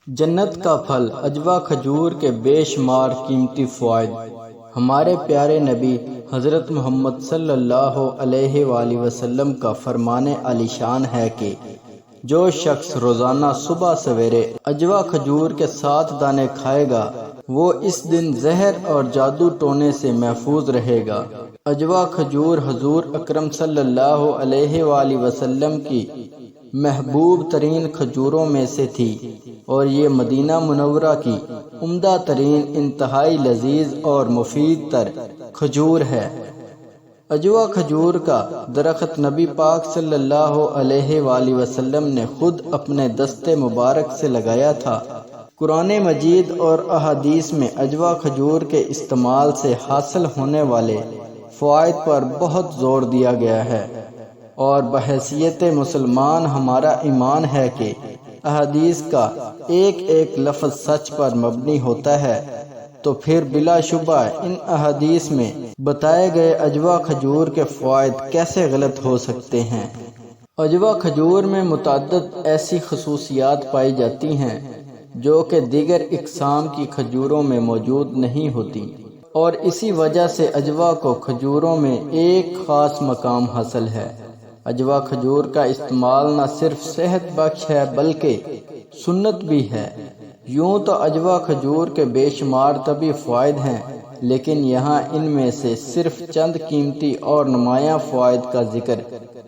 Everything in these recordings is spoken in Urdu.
جنت کا پھل اجوا کھجور کے بے شمار قیمتی فوائد۔ ہمارے پیارے نبی حضرت محمد صلی اللہ علیہ وآلہ وسلم کا فرمان عالی شان ہے کہ جو شخص روزانہ صبح سویرے اجوا کھجور کے 7 دانے کھائے گا وہ اس دن زہر اور جادو ٹونے سے محفوظ رہے گا۔ اجوا کھجور حضور اکرم صلی اللہ علیہ وآلہ وسلم کی محبوب ترین کھجوروں میں سے تھی اور یہ مدینہ منورہ کی عمدہ ترین انتہائی لذیذ اور مفید تر کھجور ہے۔ اجوا کھجور کا درخت نبی پاک صلی اللہ علیہ وآلہ وسلم نے خود اپنے دست مبارک سے لگایا تھا۔ قرآن مجید اور احادیث میں اجوا کھجور کے استعمال سے حاصل ہونے والے فوائد پر بہت زور دیا گیا ہے، اور بحیثیت مسلمان ہمارا ایمان ہے کہ احادیث کا ایک ایک لفظ سچ پر مبنی ہوتا ہے، تو پھر بلا شبہ ان احادیث میں بتائے گئے اجوا کھجور کے فوائد کیسے غلط ہو سکتے ہیں۔ اجوا کھجور میں متعدد ایسی خصوصیات پائی جاتی ہیں جو کہ دیگر اقسام کی کھجوروں میں موجود نہیں ہوتی، اور اسی وجہ سے اجوا کو کھجوروں میں ایک خاص مقام حاصل ہے۔ اجوا کھجور کا استعمال نہ صرف صحت بخش ہے بلکہ سنت بھی ہے۔ یوں تو اجوا کھجور کے بے شمار طبی فوائد ہیں، لیکن یہاں ان میں سے صرف چند قیمتی اور نمایاں فوائد کا ذکر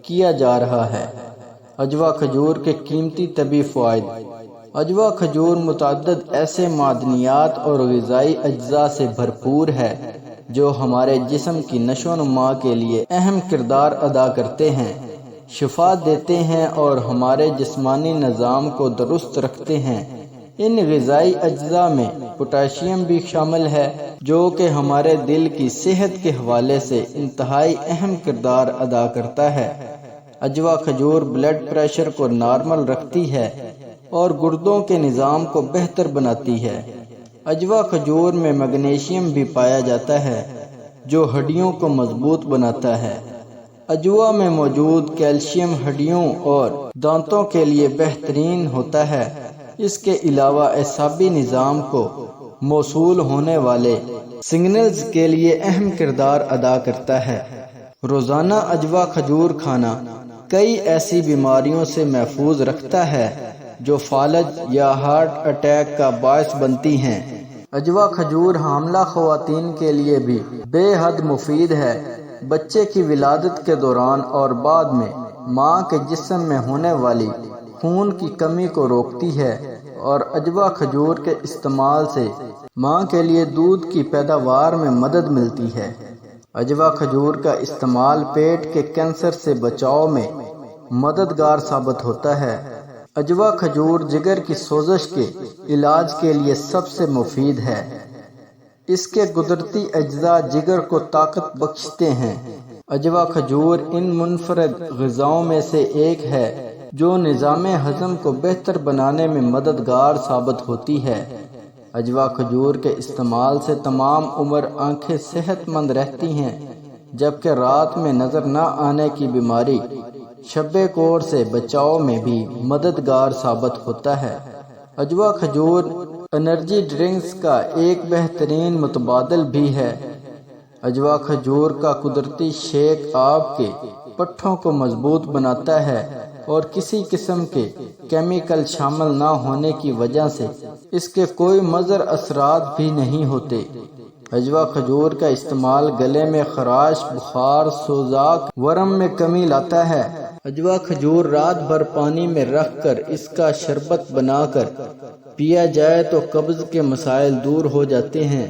کیا جا رہا ہے۔ اجوا کھجور کے قیمتی طبی فوائد۔ اجوا کھجور متعدد ایسے معدنیات اور غذائی اجزاء سے بھرپور ہے جو ہمارے جسم کی نشو و نما کے لیے اہم کردار ادا کرتے ہیں، شفا دیتے ہیں اور ہمارے جسمانی نظام کو درست رکھتے ہیں۔ ان غذائی اجزاء میں پوٹاشیم بھی شامل ہے جو کہ ہمارے دل کی صحت کے حوالے سے انتہائی اہم کردار ادا کرتا ہے۔ اجوا کھجور بلڈ پریشر کو نارمل رکھتی ہے اور گردوں کے نظام کو بہتر بناتی ہے۔ اجوا کھجور میں میگنیشیم بھی پایا جاتا ہے جو ہڈیوں کو مضبوط بناتا ہے۔ اجوا میں موجود کیلشیم ہڈیوں اور دانتوں کے لیے بہترین ہوتا ہے۔ اس کے علاوہ اعصابی نظام کو موصول ہونے والے سگنلز کے لیے اہم کردار ادا کرتا ہے۔ روزانہ اجوا کھجور کھانا کئی ایسی بیماریوں سے محفوظ رکھتا ہے جو فالج یا ہارٹ اٹیک کا باعث بنتی ہیں۔ اجوا کھجور حاملہ خواتین کے لیے بھی بے حد مفید ہے۔ بچے کی ولادت کے دوران اور بعد میں ماں کے جسم میں ہونے والی خون کی کمی کو روکتی ہے، اور اجوا کھجور کے استعمال سے ماں کے لیے دودھ کی پیداوار میں مدد ملتی ہے۔ اجوا کھجور کا استعمال پیٹ کے کینسر سے بچاؤ میں مددگار ثابت ہوتا ہے۔ اجوا کھجور جگر کی سوزش کے علاج کے لیے سب سے مفید ہے۔ اس کے قدرتی اجزاء جگر کو طاقت بخشتے ہیں۔ اجوا کھجور ان منفرد غذاؤں میں سے ایک ہے جو نظام ہضم کو بہتر بنانے میں مددگار ثابت ہوتی ہے۔ اجوا کھجور کے استعمال سے تمام عمر آنکھیں صحت مند رہتی ہیں، جبکہ رات میں نظر نہ آنے کی بیماری شب کور سے بچاؤ میں بھی مددگار ثابت ہوتا ہے۔ اجوا کھجور انرجی ڈرنکس کا ایک بہترین متبادل بھی ہے۔ اجوا کھجور کا قدرتی شیک آپ کے پٹھوں کو مضبوط بناتا ہے اور کسی قسم کے کیمیکل شامل نہ ہونے کی وجہ سے اس کے کوئی مضر اثرات بھی نہیں ہوتے۔ اجوا کھجور کا استعمال گلے میں خراش، بخار، سوزاک، ورم میں کمی لاتا ہے۔ اجوا کھجور رات بھر پانی میں رکھ کر اس کا شربت بنا کر پیا جائے تو قبض کے مسائل دور ہو جاتے ہیں۔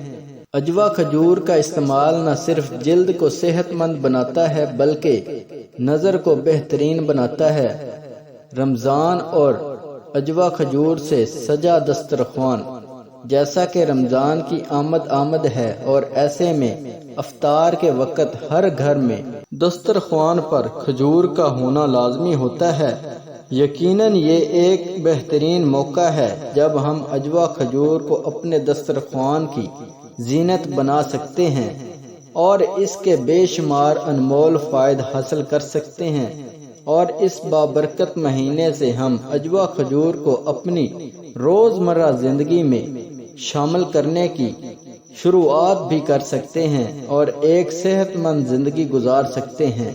اجوا کھجور کا استعمال نہ صرف جلد کو صحت مند بناتا ہے بلکہ نظر کو بہترین بناتا ہے۔ رمضان اور اجوا کھجور سے سجا دسترخوان۔ جیسا کہ رمضان کی آمد ہے اور ایسے میں افطار کے وقت ہر گھر میں دسترخوان پر کھجور کا ہونا لازمی ہوتا ہے۔ یقیناً یہ ایک بہترین موقع ہے جب ہم اجوا کھجور کو اپنے دسترخوان کی زینت بنا سکتے ہیں اور اس کے بے شمار انمول فوائد حاصل کر سکتے ہیں، اور اس بابرکت مہینے سے ہم اجوا کھجور کو اپنی روزمرہ زندگی میں شامل کرنے کی شروعات بھی کر سکتے ہیں اور ایک صحت مند زندگی گزار سکتے ہیں۔